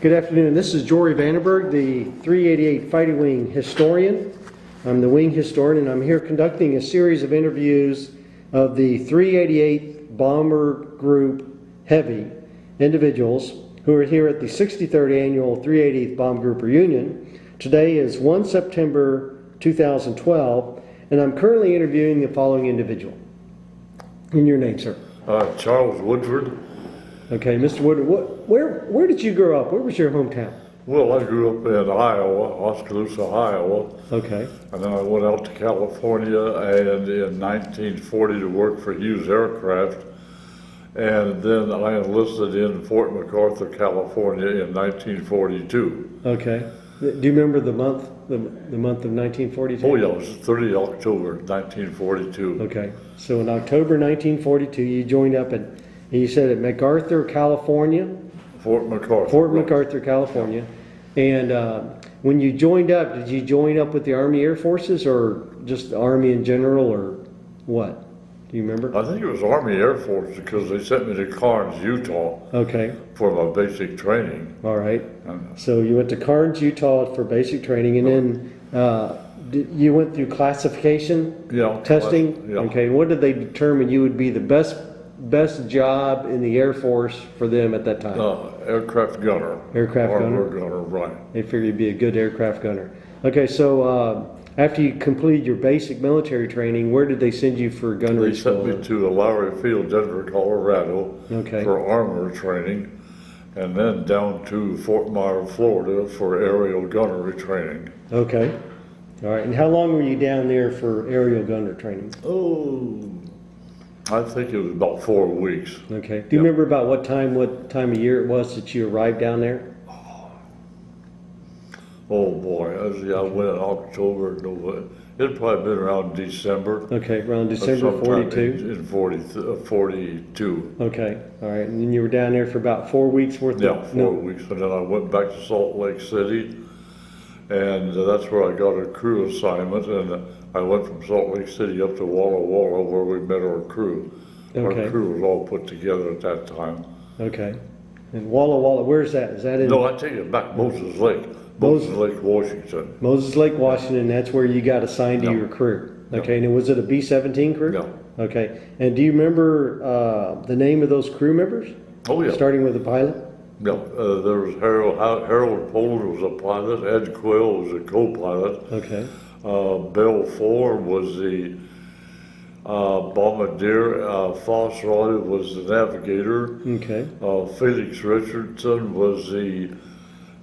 Good afternoon. This is Jory Vandenberg, the 388 Fighting Wing historian. I'm the wing historian, and I'm here conducting a series of interviews of the 388 Bomber Group Heavy individuals who are here at the 63rd Annual 388th Bomb Group Reunion. Today is 1 September 2012, and I'm currently interviewing the following individual. In your name, sir? Charles Woodford. Okay, Mr. Woodford, where did you grow up? Where was your hometown? Well, I grew up in Iowa, Oskaloosa, Iowa. Okay. And then I went out to California and in 1940 to work for Hughes Aircraft. And then I enlisted in Fort MacArthur, California in 1942. Okay. Do you remember the month, the month of 1942? Oh yeah, it was 30 October 1942. Okay. So in October 1942, you joined up at, you said at MacArthur, California? Fort MacArthur. Fort MacArthur, California. And when you joined up, did you join up with the Army Air Forces or just the Army in general or what? Do you remember? I think it was Army Air Force because they sent me to Carnes, Utah. Okay. For my basic training. All right. So you went to Carnes, Utah for basic training, and then you went through classification testing? Yeah. Okay. What did they determine you would be the best job in the Air Force for them at that time? Aircraft gunner. Aircraft gunner? Gunner, right. They figured you'd be a good aircraft gunner. Okay, so after you completed your basic military training, where did they send you for gunnery school? They sent me to Lowry Field, Denver, Colorado for armor training, and then down to Fort Myers, Florida for aerial gunnery training. Okay. All right, and how long were you down there for aerial gunner training? Oh, I think it was about 4 weeks. Okay. Do you remember about what time of year it was that you arrived down there? Oh boy, I went in October, November. It'd probably been around December. Okay, around December 42? In 42. Okay, all right. And then you were down there for about 4 weeks worth of... Yeah, 4 weeks. And then I went back to Salt Lake City, and that's where I got a crew assignment. And I went from Salt Lake City up to Walla Walla where we met our crew. Okay. Our crew was all put together at that time. Okay. And Walla Walla, where's that? Is that in... No, I take it back, Moses Lake. Moses Lake, Washington. Moses Lake, Washington, that's where you got assigned to your crew. Okay, and was it a B-17 crew? No. Okay, and do you remember the name of those crew members? Oh yeah. Starting with the pilot? No, there was Harold Poland was a pilot, Ed Quill was a co-pilot. Okay. Bill Ford was the bombardier, Foss Riley was the navigator. Okay. Felix Richardson was the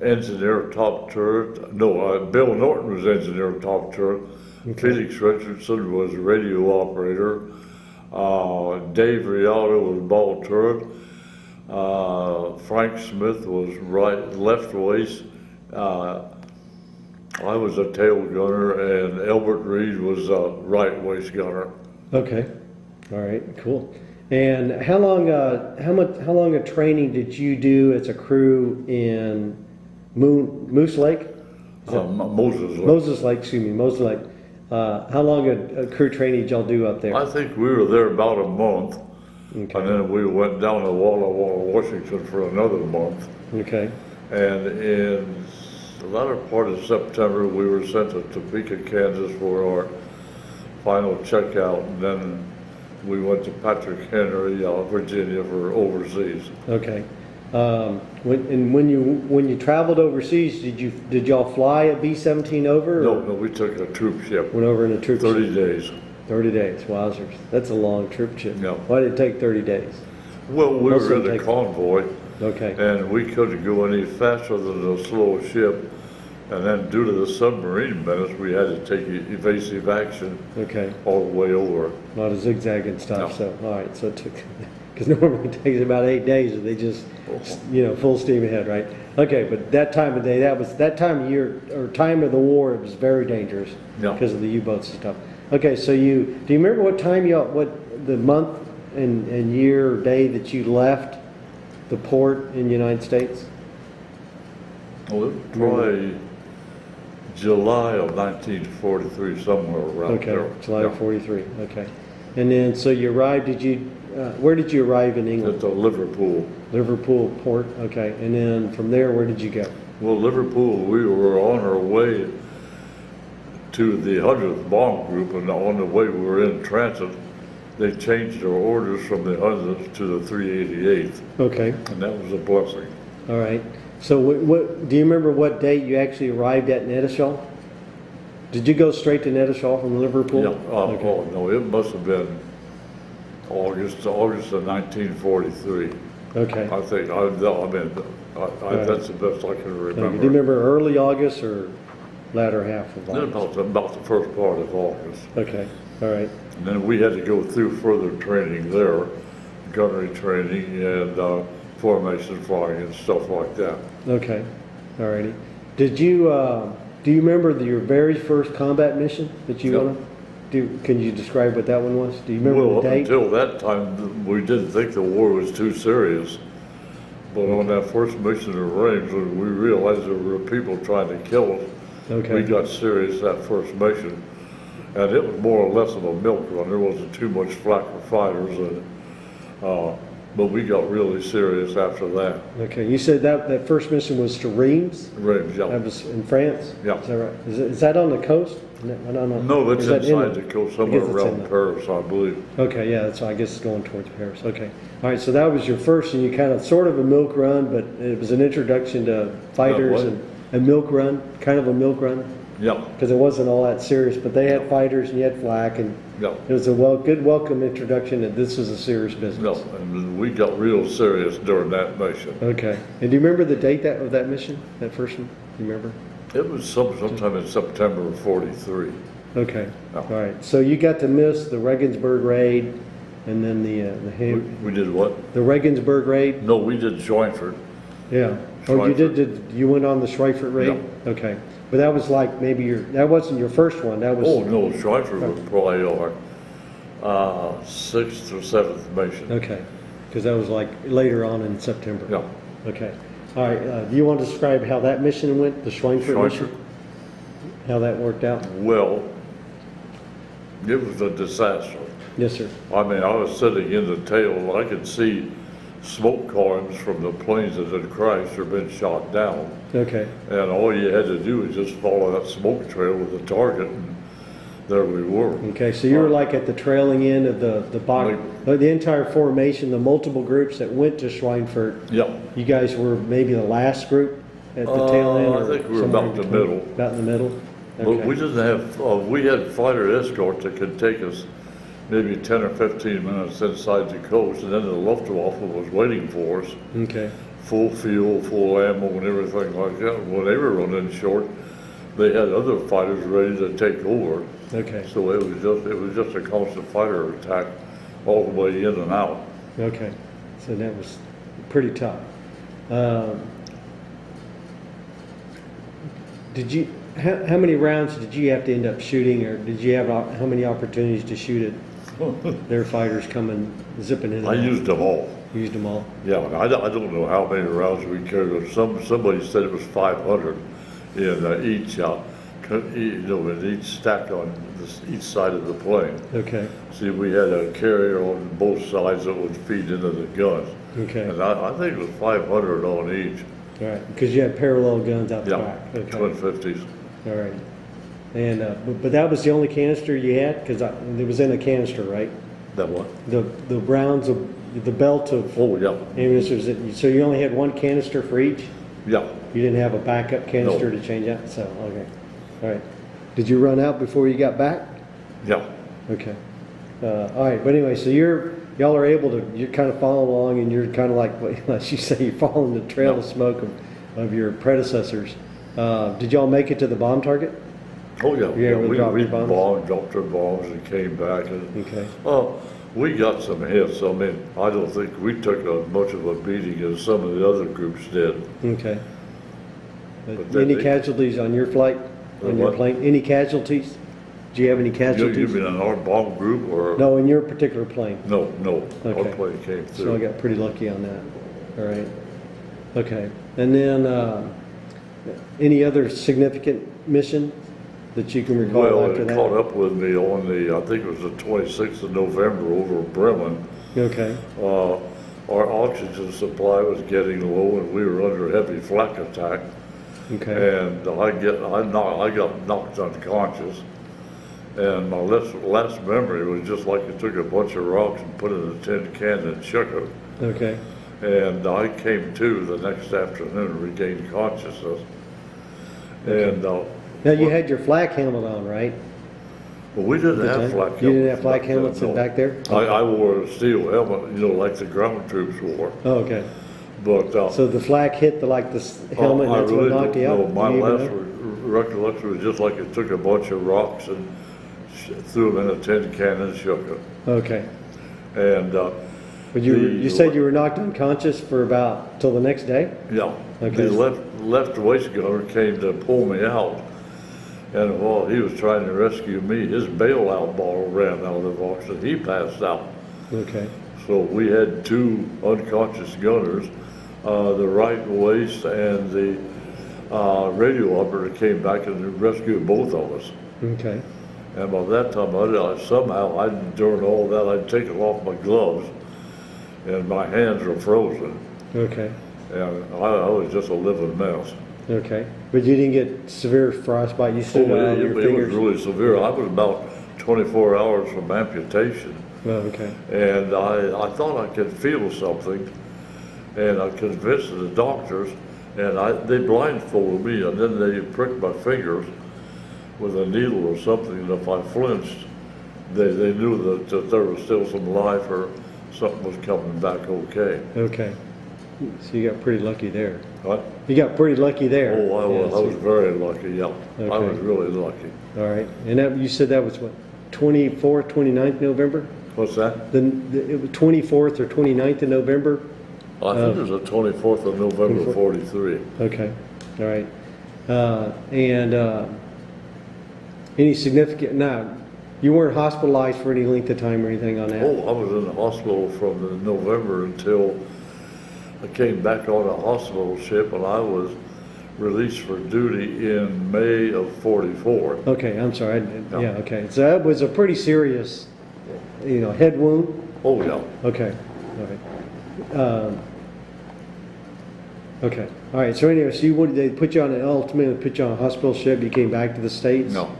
engineer of top turret. No, Bill Norton was engineer of top turret. Okay. Felix Richardson was radio operator. Dave Rialto was ball turret. Frank Smith was left waist. I was a tail gunner, and Albert Reed was a right waist gunner. Okay. All right. Cool. And how long of training did you do as a crew in Moose Lake? Moses Lake. Moses Lake, excuse me, Moses Lake. How long a crew training did y'all do up there? I think we were there about a month. Okay. And then we went down to Walla Walla, Washington for another month. Okay. And in the latter part of September, we were sent to Topeka, Kansas for our final checkout. And then we went to Patrick Henry, Virginia for overseas. Okay. When you traveled overseas, did y'all fly a B-17 over? No, we took a troop ship. Went over in a troop 30 ship. 30 days. 30 days, wowzers. That's a long troop ship. Yeah. Why did it take 30 days? Well, we were in a convoy. Okay. And we couldn't go any faster than a slow ship. And then due to the submarine menace, we had to take evasive action all the way over. A lot of zigzag and stuff. No. So, all right. So it took, because normally it takes about 8 days and they just, full steam ahead, right? Okay, but that time of day, that time of year, or time of the war, it was very dangerous because of the U-boats and stuff. Okay, so do you remember what time what the month and year or day that you left the port in the United States? Well, it was probably July of 1943, somewhere around there. Okay, July of 43, okay. And then, so you arrived, did you where did you arrive in England? at the Liverpool. Liverpool port, okay. And then from there, where did you go? Well, Liverpool, we were on our way to the 100th Bomb Group, and on the way we were in transit, they changed their orders from the 100th to the 388th, Okay, and that was a blessing. all right. So what do you remember what date you actually arrived at Nettishall? Did you go straight to Nettishall from Liverpool? Yeah, Okay. oh, no, it must have been August of 1943. Okay. I think, that's the best I can Okay. Do remember. you remember early August or latter half of Then August? about the first part of August. Okay, all right. And then we had to go through further training there, gunnery training and formation flying and stuff like that. Okay, all righty. Did you, do you remember your very first combat mission that you Yep. went on? Can you describe what that one was? Do you remember Well, the up date? until that time, we didn't think the war was too serious. But on that first mission to Reims, when we realized there were people trying to kill us, Okay. we got serious that first mission. And it was more or less of a milk run. There wasn't too much flak for fighters, but we got really serious after that. Okay, you said that first mission was to Reims? Reims, yeah. That was in France? Yeah. Is that right? Is that on the coast? I don't know. No, it's Is that in inside the coast, I somewhere guess it's in around Paris, I believe. Okay, yeah, that's, I guess it's going towards Paris. Okay. All right, so that was your first, and you kind of, sort of a milk run, but it was an introduction to fighters what? and a milk run, kind of a milk run, Yeah, because it wasn't all that serious, but they had fighters and you had flak, and yeah. it was a good welcome introduction that this was a serious No, business. and we got real serious during that mission. Okay. And do you remember the date of that mission, that first one? Do you remember? It was sometime in September of '43. Okay. No. All right. So you got to miss the Regensburg raid, and then We did what? the Regensburg raid. No, we did Schweinfurt. Yeah. Oh, you Schweifert. did. You went on the Schweifert raid. Yeah. Okay. But that was like maybe that wasn't your first one. That was. Oh, no, Schweinfurt was probably our sixth or seventh mission. Okay. Because that was like later on in September. Yeah. Okay. All right. Do you want to describe how that mission went, the Schweinfurt mission? Schweinfurt, How that worked out? well, it was a disaster. Yes, sir. I mean, I was sitting in the tail, and I could see smoke columns from the planes that had crashed or been shot down. Okay. And all you had to do was just follow that smoke trail with the target, and there we were. Okay, so you were like at the trailing end of the entire formation, the multiple groups that went to Schweinfurt. Yeah. You guys were maybe the last group at the tail end? I or think we were somewhere about the between? middle. About in the middle? But Okay. we didn't have, we had fighter escorts that could take us maybe 10 or 15 minutes inside the coast, and then the Luftwaffe was waiting for us. Okay, Full fuel, full ammo, and everything like that. When they were running short, they had other fighters ready to take over. okay, So it was just a constant fighter attack all the way in and out. okay. So that was pretty tough. How many rounds did you have to end up shooting, or did you have, how many opportunities to shoot at their fighters coming, zipping in and I out? used them all. Used them all? Yeah, and I don't know how many rounds we carried. Somebody said it was 500 in each, in each stack on each side of the plane. Okay, See, we had a carrier on both sides that would feed into the guns. okay. And I think it was 500 on each. All right, because you had parallel guns out the Yeah, back. Okay. twin 50s. All right. And, but that was the only canister you had? Because it was in a canister, right? That one? The rounds of, the belt of Oh, yeah. ammunition, so you only had one canister for each? Yeah. You didn't have a backup canister No. to change out? So, okay. All right. Did you run out before you got back? Yeah. Okay. All right, but anyway, so y'all are able to, you're kind of following along, and you're kind of like, as you say, you're following the trail of smoke of your predecessors. Did y'all make it to the bomb target? Oh, yeah. You able to drop we your bombs? dropped our bombs and came back. And, Okay. we got some hits. I mean, I don't think we took as much of a beating as some of the other groups did. Okay. But Any they- casualties on your flight, on your What? plane? Any casualties? Do you have any You casualties? mean in our bomb group or? No, in your particular plane. No. Our Okay. plane came So I through. got pretty lucky on that. All right. Okay. And then, any other significant mission that you can recall Well, after it that? caught up with me on the, I think it was the 26th of November over at Bremen. Okay, Our oxygen supply was getting low and we were under heavy flak attack. okay, And I got knocked unconscious. And my last memory was just like you took a bunch of rocks and put it in a tin can and shook it. okay, And I came to the next afternoon and regained consciousness. And now you had your flak helmet on, right? well, we didn't At the have time? flak helmets. You didn't have flak back then, helmets no. back there? I wore a steel helmet, like the ground troops wore. Oh, okay. But So the flak hit the helmet, and I that's what really knocked you don't out? know. My Do you even last know? recollection was just like it took a bunch of rocks and threw them in a tin can and shook it. Okay. And But you said you were knocked unconscious for about, till the next day? yeah, Okay. the left waist gunner came to pull me out. And while he was trying to rescue me, his bailout bottle ran out of oxygen. He passed out. Okay, So we had two unconscious gunners. The right waist and the radio operator came back and rescued both of us. okay, And by that time, somehow, during all that, I'd taken off my gloves and my hands were frozen. okay, And I was just a living mess. okay. But you didn't get severe frostbite, you stood out It your was fingers? really severe. I was about 24 hours from amputation. Oh, okay, And I thought I could feel something, and I convinced the doctors, and they blindfolded me, and then they pricked my fingers with a needle or something, and if I flinched, they knew that there was still some life or something was coming back okay. okay. So you got pretty lucky there. What? You got pretty lucky there. Oh, I Yeah, was very lucky, yeah. I Okay. was really lucky. All right, and that, you said that was what, 24th, 29th November? What's that? It was 24th or 29th of November? I think it was the 24th of November 24th. 43. Okay, all right. Any significant, now, you weren't hospitalized for any length of time or anything on that? Oh, I was in the hospital from the November until I came back on a hospital ship, and I was released for duty in May of 44. Okay, I'm sorry, No. yeah, okay. So that was a pretty serious, head wound? Oh, yeah. Okay, all right. Okay, all right, so anyway, so they put you on ultimately put you on a hospital ship, you came back to the States? No.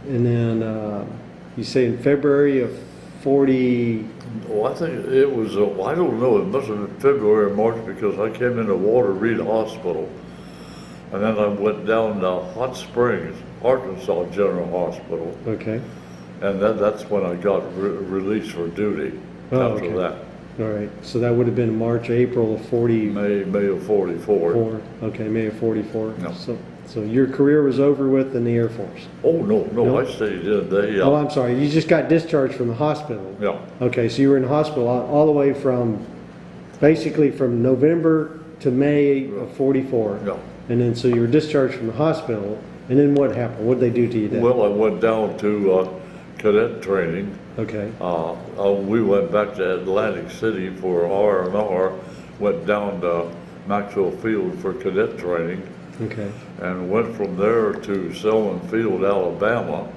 And then, you say in February of 40, Well, I think it was, I don't know, it must have been February or March because I came into Walter Reed Hospital. And then I went down to Hot Springs, Arkansas General Hospital. okay, And then that's when I got released for duty Oh, after okay. that. all right. So that would have been March, April of 44, May of 44. okay, May of 44. No. So your career was over with in the Air Force? Oh, no, No? I stayed in. They, Oh, I'm sorry, you just got discharged from the hospital? yeah, Okay, so you were in the hospital all the way basically from November to May of 44? yeah. And then, so you were discharged from the hospital, and then what happened? What did they do to you then? Well, I went down to cadet training. Okay, We went back to Atlantic City for R&R, went down to Maxwell Field for cadet training, okay, and went from there to Selman Field, Alabama.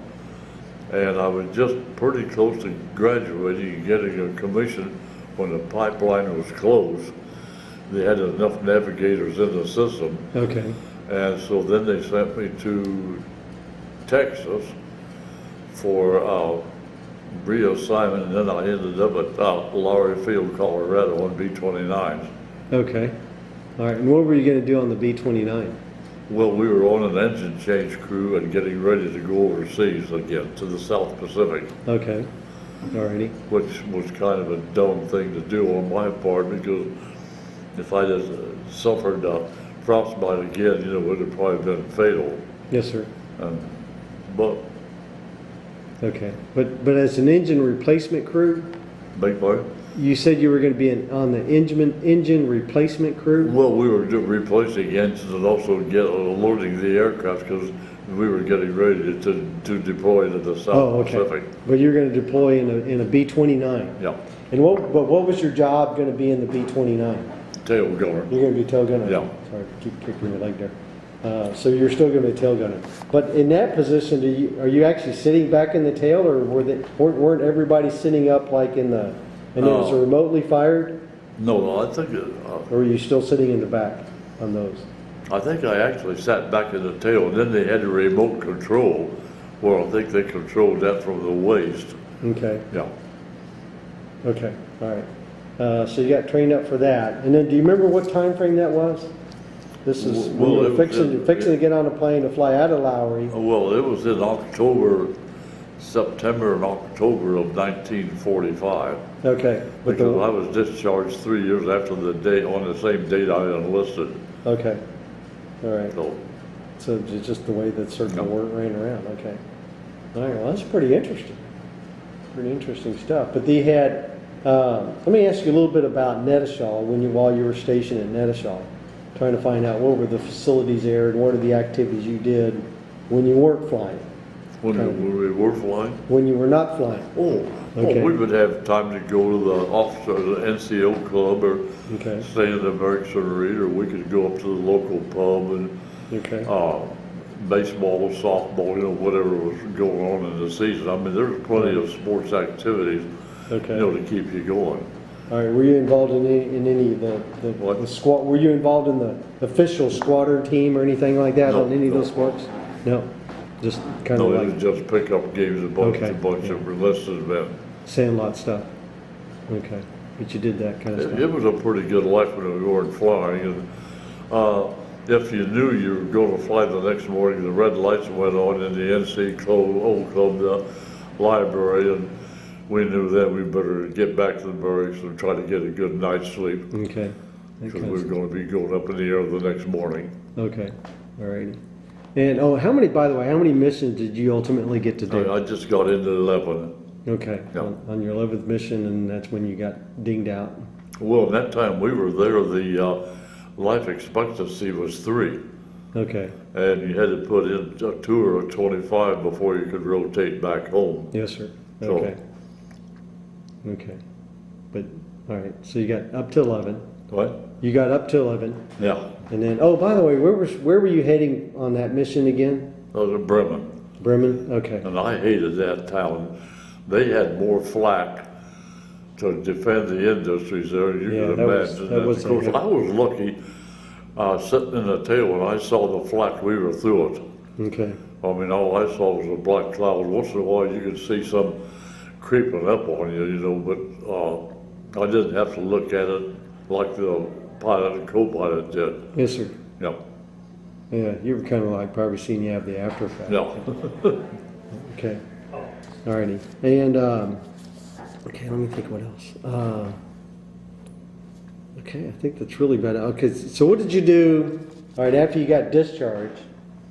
And I was just pretty close to graduating and getting a commission when the pipeline was closed. They had enough navigators in the system. okay, And so then they sent me to Texas for reassignment, and then I ended up at Lowry Field, Colorado on B-29s. okay. All right, and what were you gonna do on the B-29? Well, we were on an engine change crew and getting ready to go overseas again to the South Pacific, Okay, all righty, which was kind of a dumb thing to do on my part because if I had suffered frostbite again, it would have probably been fatal. yes, sir. But, Okay, but as an engine replacement crew, beg pardon? you said you were gonna be on the engine replacement crew? Well, we were replacing engines and also alerting the aircraft because we were getting ready to deploy to the Oh, South okay. Pacific. But you're gonna deploy in a B-29? Yeah, And what was your job gonna be in the B-29? tail gunner. You're gonna be tail gunner? Yeah. Sorry, keep kicking your leg there. So you're still going to be a tail gunner. But in that position, are you actually sitting back in the tail, or weren't everybody sitting up like in the, and it was remotely fired? No, I think Or were you still sitting in the back on those? I think I actually sat back in the tail, and then they had the remote control, where I think they controlled that from the waist. Okay. Yeah. Okay. All right. So you got trained up for that, and then do you remember what time frame that was? This is when you were fixing to get on a plane to fly out of Lowry. Well, it was in October, September and October of 1945. Okay. Because I was discharged 3 years after the date, on the same date I enlisted. Okay. All right. So it's just the way that circle ran around. Okay. All right. Well, that's pretty interesting. Pretty interesting stuff. But they had. Let me ask you a little bit about Nettishaw while you were stationed at Nettishaw. Trying to find out what were the facilities there and what are the activities you did when you weren't flying. when we were flying? When you were not flying. Well, we would have time to go to the officer, the NCO club, or stay in the barracks and read, or we could go up to the local pub and baseball, softball, whatever was going on in the season. I mean, there's plenty of sports activities, to keep you going. All right. Were you involved in any of the squad? Were you involved in the official squadron team or anything like that on any of those sports? No. Just kind of like. No, it was just pickup games, a bunch of enlisted men. Sandlot stuff. Okay. But you did that kind of stuff. It was a pretty good life when we weren't flying. And if you knew you were going to fly the next morning, the red lights went on in the NC Old Club, the library, and we knew that we better get back to the barracks and try to get a good night's sleep. Okay. Because we were going to be going up in the air the next morning. Okay. All righty. And by the way, how many missions did you ultimately get to do? I just got into 11. Okay. Yeah. On your 11th mission, and that's when you got dinged out. Well, in that time we were there, the life expectancy was 3. Okay. And you had to put in a 2 or a 25 before you could rotate back home. Yes, sir. Okay. Okay. But, all right, so you got up to 11. What? You got up to 11. Yeah. And then, by the way, where were you heading on that mission again? I was in Bremen. Bremen? Okay. And I hated that town. They had more flack to defend the industries there, you can imagine. Of course, I was lucky sitting in the tail when I saw the flak, we were through it. Okay. I mean, all I saw was a black cloud. Once in a while you could see some creeping up on you, but I didn't have to look at it like the pilot and co-pilot did. Yes, sir. Yeah. Yeah, you were kind of like probably seeing you have the after effect. Yeah. Okay. All righty. And, okay, let me think what else. Okay, I think that's really bad. Okay, so what did you do, all right, after you got discharged?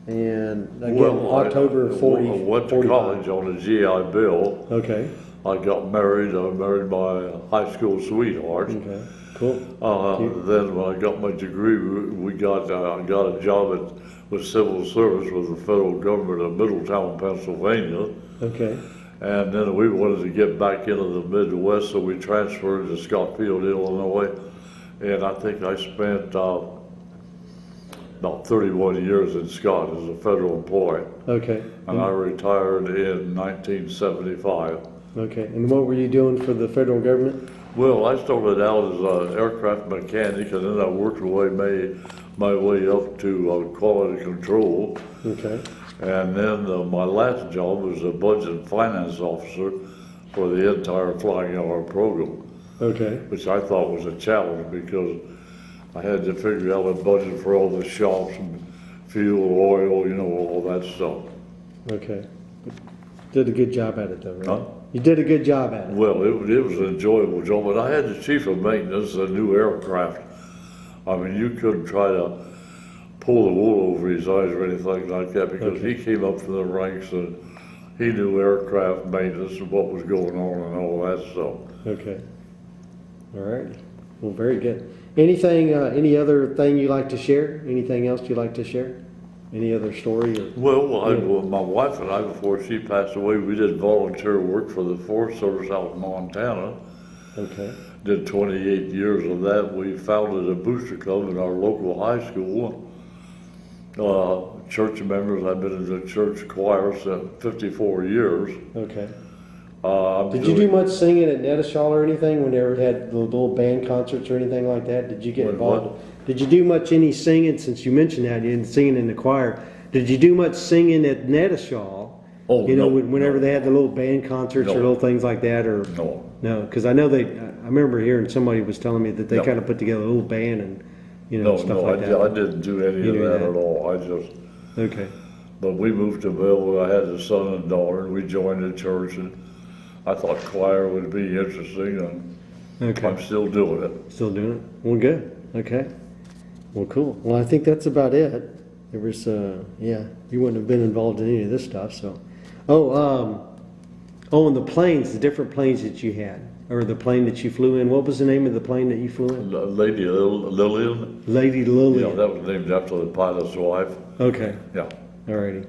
And again, October 40. I went to college on a GI Bill. Okay. I got married. I married my high school sweetheart. Okay, cool. Then when I got my degree, I got a job with civil service with the federal government of Middletown, Pennsylvania. Okay. And then we wanted to get back into the Midwest, so we transferred to Scottsfield, Illinois. And I think I spent about 31 years in Scott as a federal employee. Okay. And I retired in 1975. Okay. And what were you doing for the federal government? Well, I started out as an aircraft mechanic, and then I worked my way up to quality control. Okay. And then my last job was a budget and finance officer for the entire flying hour program. Okay. Which I thought was a challenge because I had to figure out a budget for all the shops and fuel, oil, all that stuff. Okay. Did a good job at it though, right? Huh? You did a good job at it. Well, it was an enjoyable job, but I had the chief of maintenance of new aircraft. I mean, you couldn't try to pull the wool over his eyes or anything like that because he came up from the ranks and he knew aircraft maintenance and what was going on and all that stuff. Okay. All right. Well, very good. Anything, any other thing you like to share? Anything else you'd like to share? Any other story? Well, my wife and I, before she passed away, we did volunteer work for the Forest Service out in Montana. Okay. Did 28 years of that. We founded a booster club in our local high school. Church members. I've been in the church choir since 54 years. Okay. Did you do much singing at Netashall or anything when they ever had the little band concerts or anything like that? Did you get When involved? what? Did you do any singing, since you mentioned that, you didn't singing in the choir? Did you do much singing at Netashall? Oh, You know, no, whenever no. they had the little band concerts or No. little things like that, or? No. No, because I know I remember hearing somebody was telling me that they No. kind of put together a little band and, No, stuff no, like that. I didn't do any You of knew that that. at all. I just, Okay, but we moved to Belleville. I had a son and daughter, and we joined the church, and I thought choir would be interesting, and okay. I'm still doing it. Still doing it? Well, good. Okay. Well, cool. Well, I think that's about it. There was, yeah, you wouldn't have been involved in any of this stuff, so. And the planes, the different planes that you had, or the plane that you flew in. What was the name of the plane that you flew in? Lady Lillian, Lady yeah, Lillian. that was named after the pilot's wife. Okay. Yeah. Alrighty.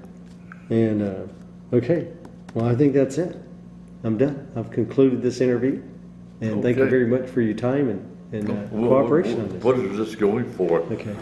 And, okay. Well, I think that's it. I'm done. I've concluded this interview. And thank you Okay. very much for your time and cooperation on this. What is this going for? Okay.